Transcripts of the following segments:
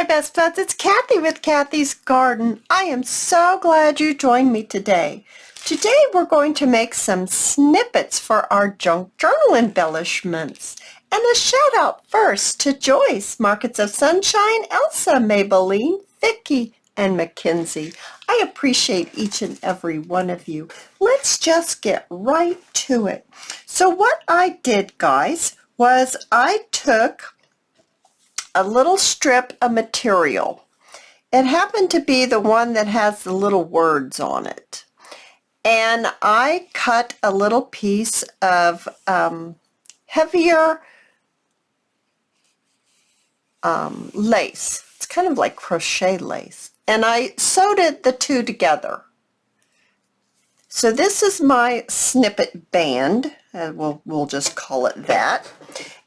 my best buds, it's Cathy with Cathy's Garden. I am so glad you joined me today. Today we're going to make some snippets for our Junk Journal embellishments. And a shout out first to Joyce, Markets of Sunshine, Elsa, Maybelline, Vicky, and Mackenzie. I appreciate each and every one of you. Let's just get right to it. So what I did, guys, was I took a little strip of material. It happened to be the one that has the little words on it. And I cut a little piece of heavier lace. It's kind of like crochet lace. And I sewed the two together. So this is my snippet band. We'll just call it that.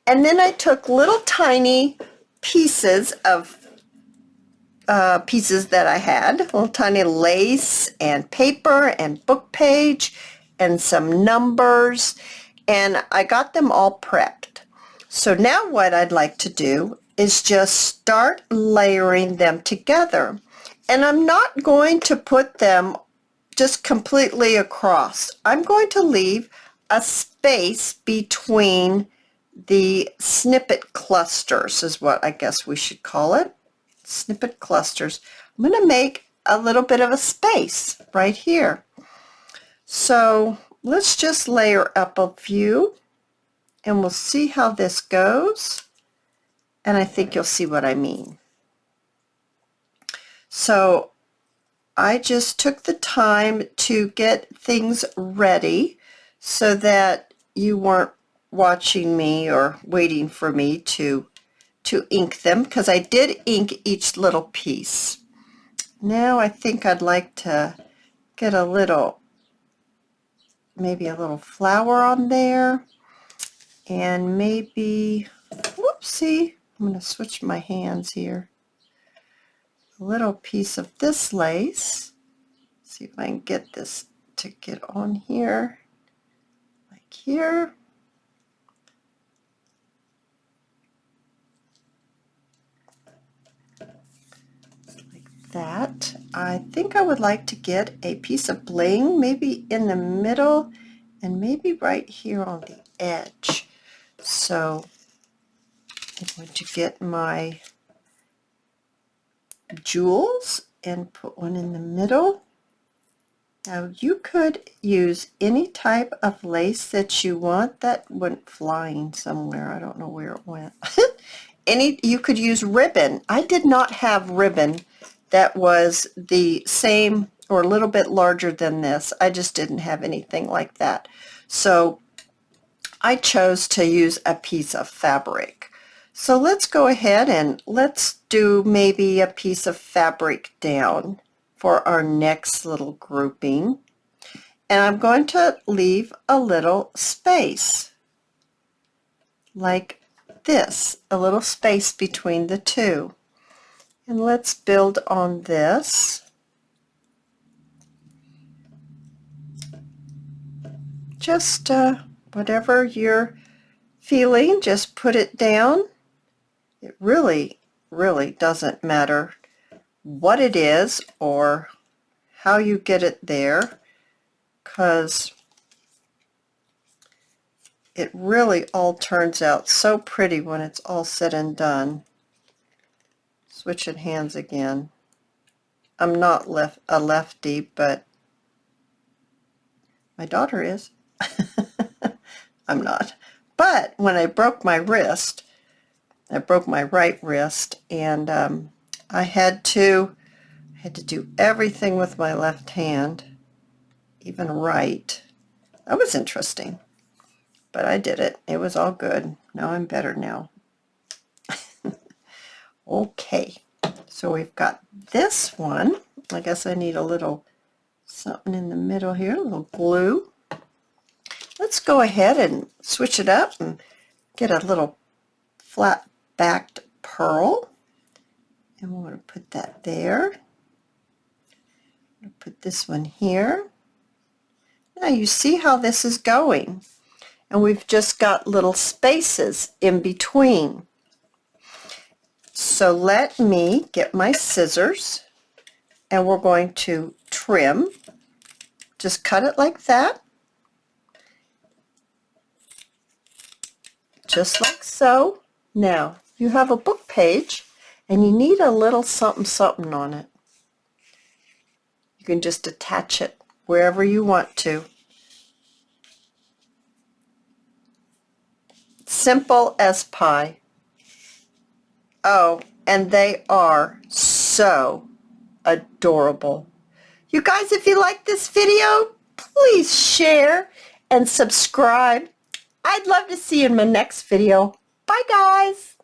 And then I took little tiny pieces of pieces that I had, little tiny lace and paper and book page and some numbers, and I got them all prepped. So now what I'd like to do is just start layering them together. And I'm not going to put them just completely across. I'm going to leave a space between the snippet clusters is what I guess we should call it. Snippet clusters. I'm going to make a little bit of a space right here. So let's just layer up a few and we'll see how this goes. And I think you'll see what I mean. So I just took the time to get things ready so that you weren't watching me or waiting for me to ink them, because I did ink each little piece. Now I think I'd like to get a little, maybe a little flower on there, and maybe, whoopsie, I'm going to switch my hands here. A little piece of this lace. See if I can get this to get on here, like here. That. I think I would like to get a piece of bling, maybe in the middle and maybe right here on the edge. So I'm going to get my jewels and put one in the middle. Now you could use any type of lace that you want. That went flying somewhere. I don't know where it went. You could use ribbon. I did not have ribbon that was the same or a little bit larger than this. I just didn't have anything like that. So I chose to use a piece of fabric. So let's go ahead and let's do maybe a piece of fabric down for our next little grouping. And I'm going to leave a little space like this, a little space between the two. And let's build on this. Just whatever you're feeling, just put it down. It really, really doesn't matter what it is or how you get it there, because it really all turns out so pretty when it's all said and done. Switching hands again. I'm not a lefty, but my daughter is. I'm not. But when I broke my wrist, I broke my right wrist, and I had to do everything with my left hand, even right. That was interesting, but I did it. It was all good. Now I'm better now. Okay, so we've got this one. I guess I need a little something in the middle here, a little glue. Let's go ahead and switch it up and get a little flat backed pearl. And we're going to put that there. I'm going to put this one here. Now you see how this is going. And we've just got little spaces in between. So let me get my scissors and we're going to trim. Just cut it like that. Just like so. Now, you have a book page and you need a little something something on it. You can just attach it wherever you want to. Simple as pie. Oh, and they are so adorable. You guys, if you like this video, please share and subscribe. I'd love to see you in my next video. Bye, guys.